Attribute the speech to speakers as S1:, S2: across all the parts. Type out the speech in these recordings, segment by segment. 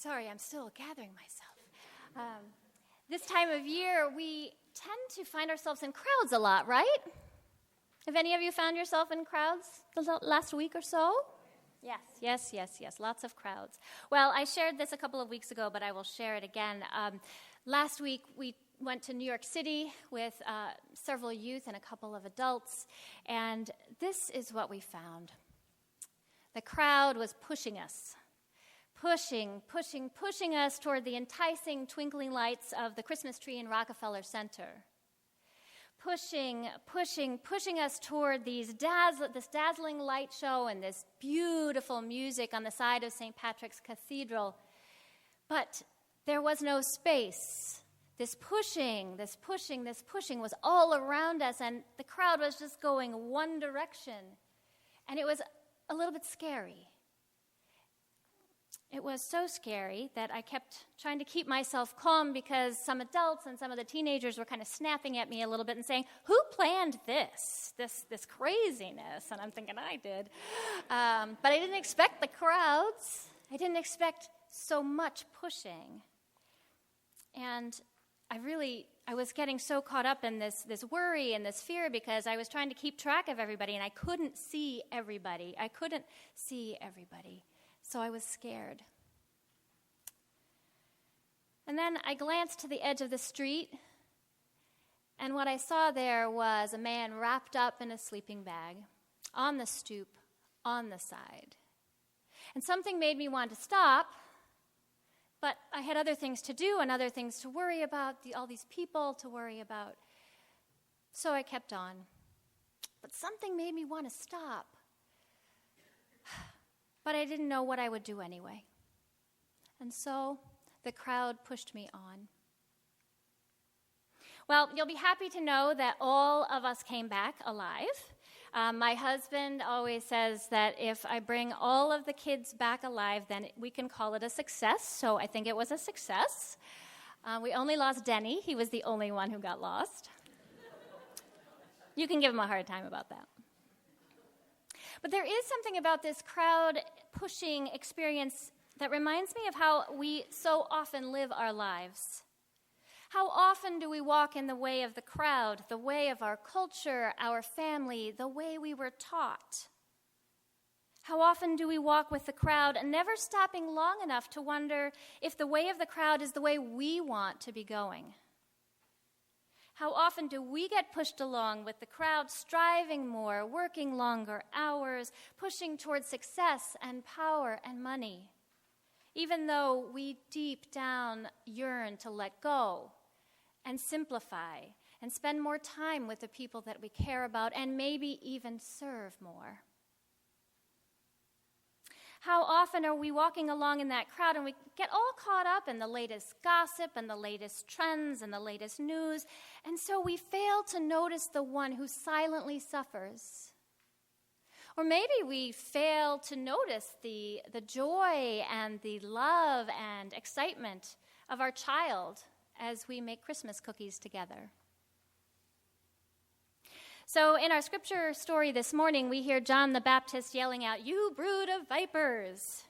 S1: Sorry, I'm still gathering myself. This time of year, we tend to find ourselves in crowds a lot, right? Have any of you found yourself in crowds the last week or so? Yes. Lots of crowds. Well, I shared this a couple of weeks ago, but I will share it again. Last week, we went to New York City with several youth and a couple of adults, and this is what we found. The crowd was pushing us. Pushing us toward the enticing twinkling lights of the Christmas tree in Rockefeller Center. Pushing us toward this dazzling light show and this beautiful music on the side of St. Patrick's Cathedral. But there was no space. This pushing was all around us, and the crowd was just going one direction. And it was a little bit scary. It was so scary that I kept trying to keep myself calm because some adults and some of the teenagers were kind of snapping at me a little bit and saying, "Who planned this craziness?" And I'm thinking I did. But I didn't expect the crowds. I didn't expect so much pushing. And I was getting so caught up in this worry and this fear because I was trying to keep track of everybody, and I couldn't see everybody. So I was scared. And then I glanced to the edge of the street, and what I saw there was a man wrapped up in a sleeping bag, on the stoop, on the side. And something made me want to stop, but I had other things to do and other things to worry about, all these people to worry about. So I kept on. But something made me want to stop. But I didn't know what I would do anyway. And so the crowd pushed me on. Well, you'll be happy to know that all of us came back alive. My husband always says that if I bring all of the kids back alive, then we can call it a success. So I think it was a success. We only lost Denny. He was the only one who got lost. You can give him a hard time about that. But there is something about this crowd pushing experience that reminds me of how we so often live our lives. How often do we walk in the way of the crowd, the way of our culture, our family, the way we were taught? How often do we walk with the crowd and never stopping long enough to wonder if the way of the crowd is the way we want to be going? How often do we get pushed along with the crowd, striving more, working longer hours, pushing towards success and power and money, even though we deep down yearn to let go and simplify and spend more time with the people that we care about and maybe even serve more? How often are we walking along in that crowd and we get all caught up in the latest gossip and the latest trends and the latest news, and so we fail to notice the one who silently suffers? Or maybe we fail to notice the joy and the love and excitement of our child as we make Christmas cookies together. So in our scripture story this morning, we hear John the Baptist yelling out, "You brood of vipers."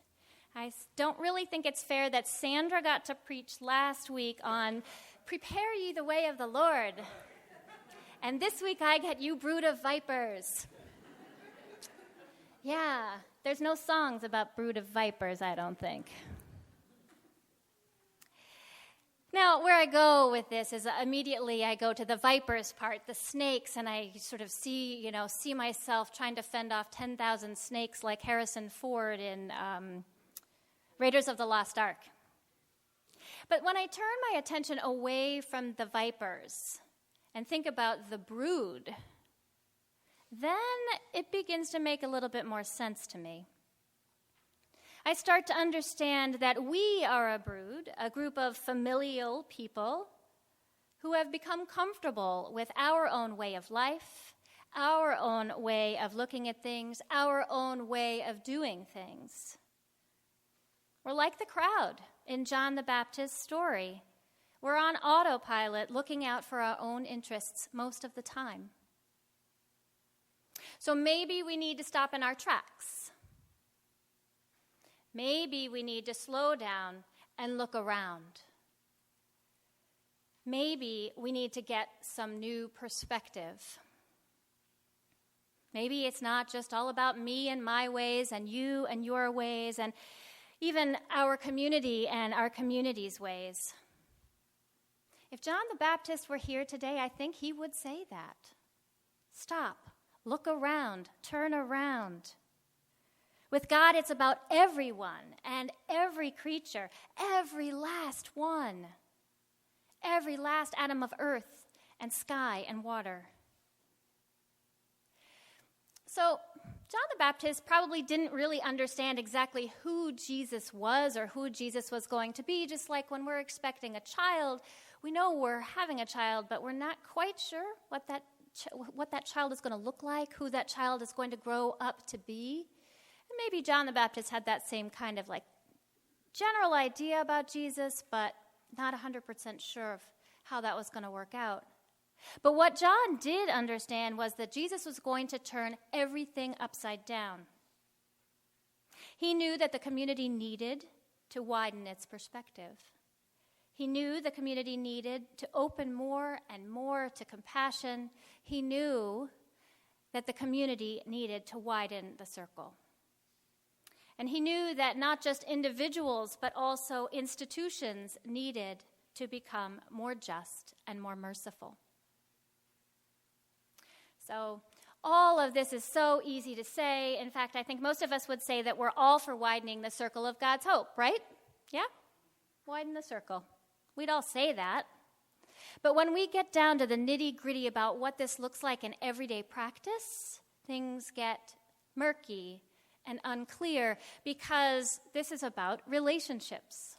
S1: I don't really think it's fair that Sandra got to preach last week on "Prepare ye the way of the Lord." And this week I get "You brood of vipers." Yeah, there's no songs about brood of vipers, I don't think. Now, where I go with this is immediately I go to the vipers part, the snakes, and I sort of see myself trying to fend off 10,000 snakes like Harrison Ford in Raiders of the Lost Ark. But when I turn my attention away from the vipers and think about the brood, then it begins to make a little bit more sense to me. I start to understand that we are a brood, a group of familial people who have become comfortable with our own way of life, our own way of looking at things, our own way of doing things. We're like the crowd in John the Baptist's story. We're on autopilot, looking out for our own interests most of the time. So maybe we need to stop in our tracks. Maybe we need to slow down and look around. Maybe we need to get some new perspective. Maybe it's not just all about me and my ways and you and your ways and even our community and our community's ways. If John the Baptist were here today, I think he would say that. Stop, look around, turn around. With God, it's about everyone and every creature, every last one, every last atom of earth and sky and water. So, John the Baptist probably didn't really understand exactly who Jesus was or who Jesus was going to be, just like when we're expecting a child. We know we're having a child, but we're not quite sure what that child is going to look like, who that child is going to grow up to be. And maybe John the Baptist had that same kind of general idea about Jesus, but not 100% sure of how that was going to work out. But what John did understand was that Jesus was going to turn everything upside down. He knew that the community needed to widen its perspective. He knew the community needed to open more and more to compassion. He knew that the community needed to widen the circle. And he knew that not just individuals, but also institutions needed to become more just and more merciful. So all of this is so easy to say. In fact, I think most of us would say that we're all for widening the circle of God's hope, right? Yeah? Widen the circle. We'd all say that. But when we get down to the nitty-gritty about what this looks like in everyday practice, things get murky and unclear because this is about relationships.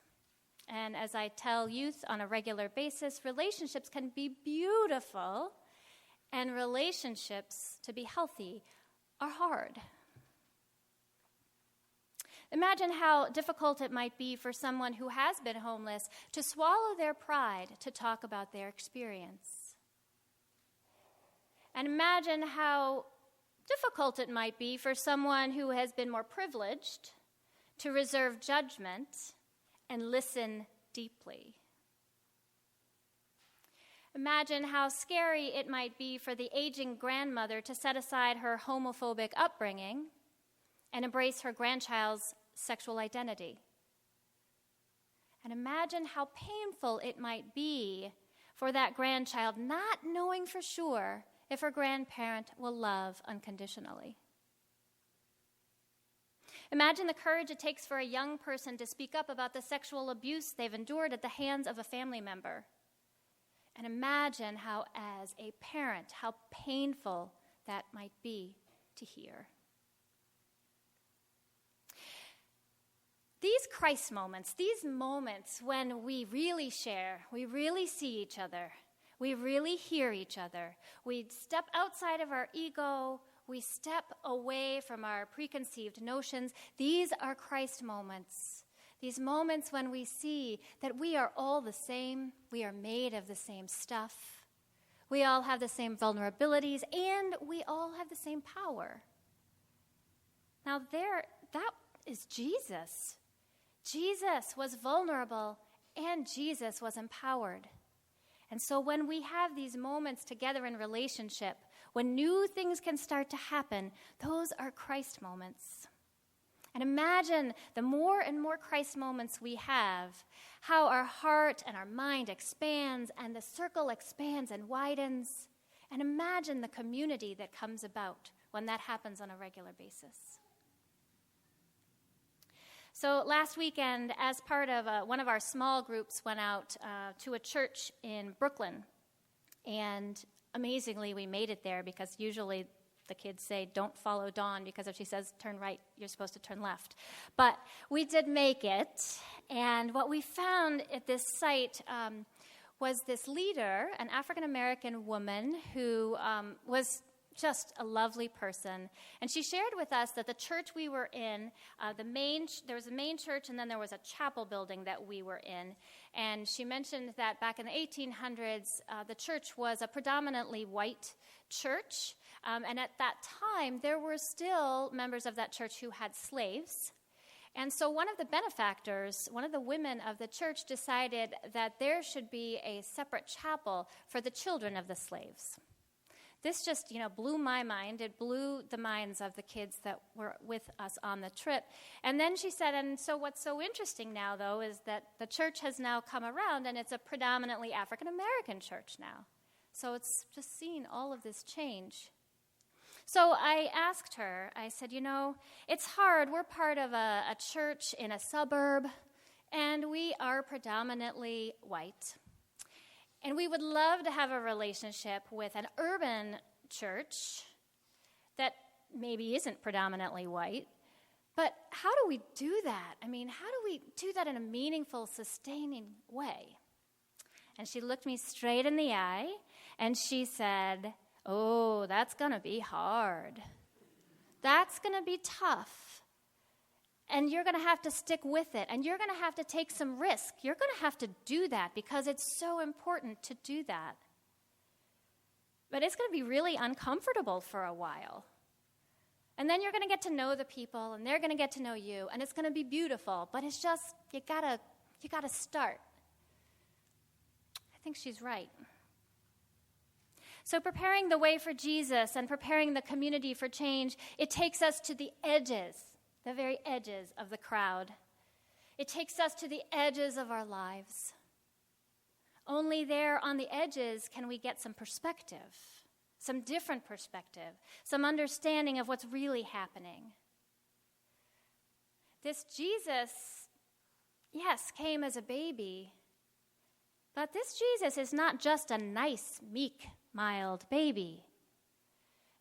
S1: And as I tell youth on a regular basis, relationships can be beautiful, and relationships, to be healthy, are hard. Imagine how difficult it might be for someone who has been homeless to swallow their pride to talk about their experience. And imagine how difficult it might be for someone who has been more privileged to reserve judgment and listen deeply. Imagine how scary it might be for the aging grandmother to set aside her homophobic upbringing and embrace her grandchild's sexual identity. And imagine how painful it might be for that grandchild not knowing for sure if her grandparent will love unconditionally. Imagine the courage it takes for a young person to speak up about the sexual abuse they've endured at the hands of a family member. And imagine how, as a parent, how painful that might be to hear. These Christ moments, these moments when we really share, we really see each other, we really hear each other, we step outside of our ego, we step away from our preconceived notions, these are Christ moments. These moments when we see that we are all the same, we are made of the same stuff, we all have the same vulnerabilities, and we all have the same power. Now that is Jesus. Jesus was vulnerable, and Jesus was empowered. And so when we have these moments together in relationship, when new things can start to happen, those are Christ moments. And imagine the more and more Christ moments we have, how our heart and our mind expands and the circle expands and widens. And imagine the community that comes about when that happens on a regular basis. So last weekend, as part of one of our small groups, went out to a church in Brooklyn. And amazingly, we made it there because usually the kids say, don't follow Dawn, because if she says turn right, you're supposed to turn left. But we did make it, and what we found at this site was this leader, an African-American woman who was just a lovely person. And she shared with us that the church we were in, there was a main church, and then there was a chapel building that we were in. And she mentioned that back in the 1800s, the church was a predominantly white church. And at that time, there were still members of that church who had slaves. And so one of the benefactors, one of the women of the church, decided that there should be a separate chapel for the children of the slaves. This just, blew my mind. It blew the minds of the kids that were with us on the trip. And then she said, and so what's so interesting now, though, is that the church has now come around, and it's a predominantly African-American church now. So it's just seen all of this change. So I asked her, I said, it's hard. We're part of a church in a suburb, and we are predominantly white. And we would love to have a relationship with an urban church that maybe isn't predominantly white. But how do we do that? How do we do that in a meaningful, sustaining way? And she looked me straight in the eye, and she said, "Oh, that's going to be hard. That's going to be tough. And you're going to have to stick with it. And you're going to have to take some risk. You're going to have to do that because it's so important to do that. But it's going to be really uncomfortable for a while. And then you're going to get to know the people, and they're going to get to know you, and it's going to be beautiful. But it's just, you gotta start." I think she's right. So preparing the way for Jesus and preparing the community for change, it takes us to the edges, the very edges of the crowd. It takes us to the edges of our lives. Only there on the edges can we get some perspective, some different perspective, some understanding of what's really happening. This Jesus, yes, came as a baby, but this Jesus is not just a nice, meek, mild baby.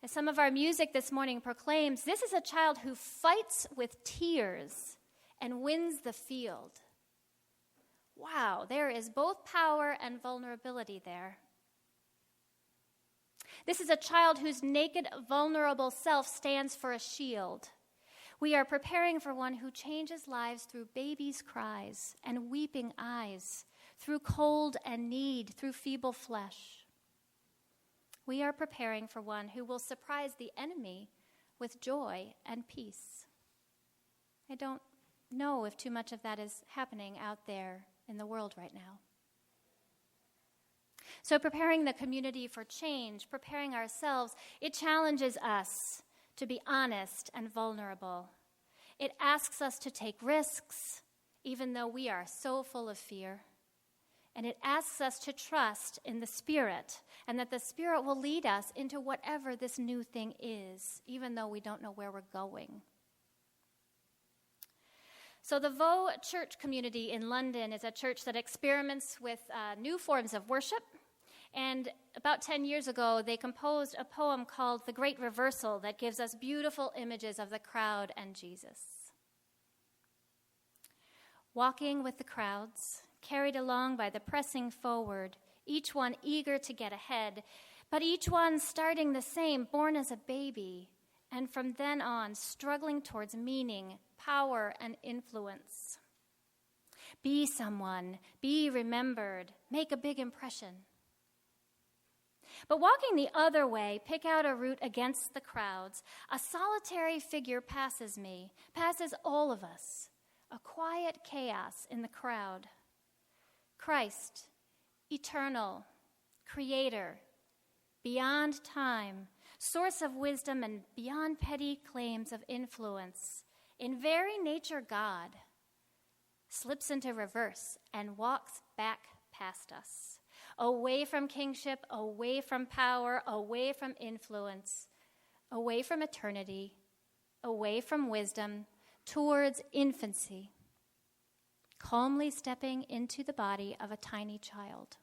S1: As some of our music this morning proclaims, this is a child who fights with tears and wins the field. Wow, there is both power and vulnerability there. This is a child whose naked, vulnerable self stands for a shield. We are preparing for one who changes lives through babies' cries and weeping eyes, through cold and need, through feeble flesh. We are preparing for one who will surprise the enemy with joy and peace. I don't know if too much of that is happening out there in the world right now. So preparing the community for change, preparing ourselves, it challenges us to be honest and vulnerable. It asks us to take risks, even though we are so full of fear. And it asks us to trust in the Spirit, and that the Spirit will lead us into whatever this new thing is, even though we don't know where we're going. So the Vaux Church community in London is a church that experiments with new forms of worship. And about 10 years ago, they composed a poem called The Great Reversal that gives us beautiful images of the crowd and Jesus. Walking with the crowds, carried along by the pressing forward, each one eager to get ahead, but each one starting the same, born as a baby, and from then on struggling towards meaning, power, and influence. Be someone, be remembered, make a big impression. But walking the other way, pick out a route against the crowds, a solitary figure passes me, passes all of us, a quiet chaos in the crowd. Christ, eternal, creator, beyond time, source of wisdom and beyond petty claims of influence, in very nature God, slips into reverse and walks back past us, away from kingship, away from power, away from influence, away from eternity, away from wisdom, towards infancy, calmly stepping into the body of a tiny child.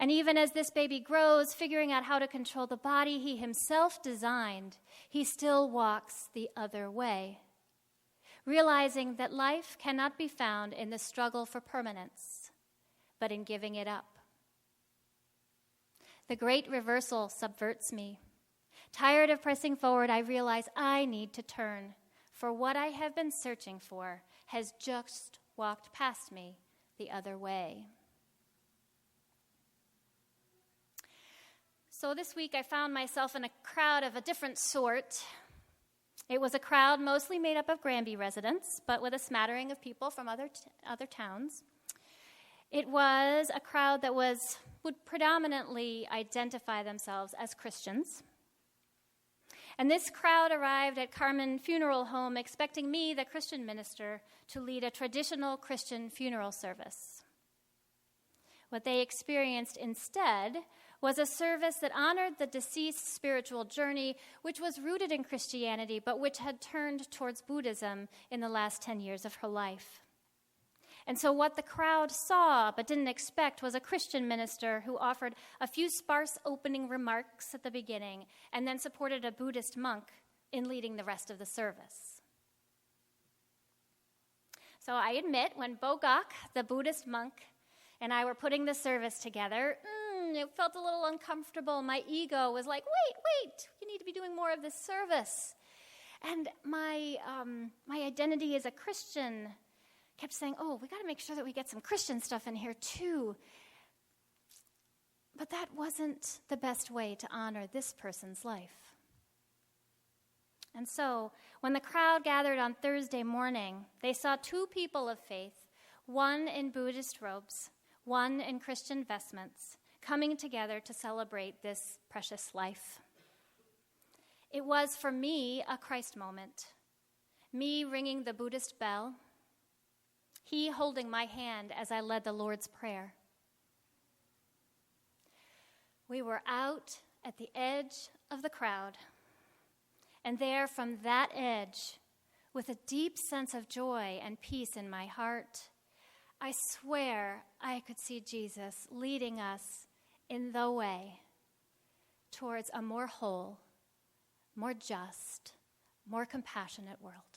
S1: And even as this baby grows, figuring out how to control the body he himself designed, he still walks the other way, realizing that life cannot be found in the struggle for permanence, but in giving it up. The great reversal subverts me. Tired of pressing forward, I realize I need to turn, for what I have been searching for has just walked past me the other way. So this week I found myself in a crowd of a different sort. It was a crowd mostly made up of Granby residents, but with a smattering of people from other towns. It was a crowd that would predominantly identify themselves as Christians. And this crowd arrived at Carmen Funeral Home expecting me, the Christian minister, to lead a traditional Christian funeral service. What they experienced instead was a service that honored the deceased's spiritual journey, which was rooted in Christianity, but which had turned towards Buddhism in the last 10 years of her life. And so what the crowd saw but didn't expect was a Christian minister who offered a few sparse opening remarks at the beginning and then supported a Buddhist monk in leading the rest of the service. So I admit, when Bogak, the Buddhist monk, and I were putting the service together, it felt a little uncomfortable. My ego was like, wait, you need to be doing more of this service. And my identity as a Christian kept saying, we got to make sure that we get some Christian stuff in here too. But that wasn't the best way to honor this person's life. And so, when the crowd gathered on Thursday morning, they saw two people of faith, one in Buddhist robes, one in Christian vestments, coming together to celebrate this precious life. It was, for me, a Christ moment. Me ringing the Buddhist bell, he holding my hand as I led the Lord's Prayer. We were out at the edge of the crowd, and there from that edge, with a deep sense of joy and peace in my heart, I swear I could see Jesus leading us in the way towards a more whole, more just, more compassionate world.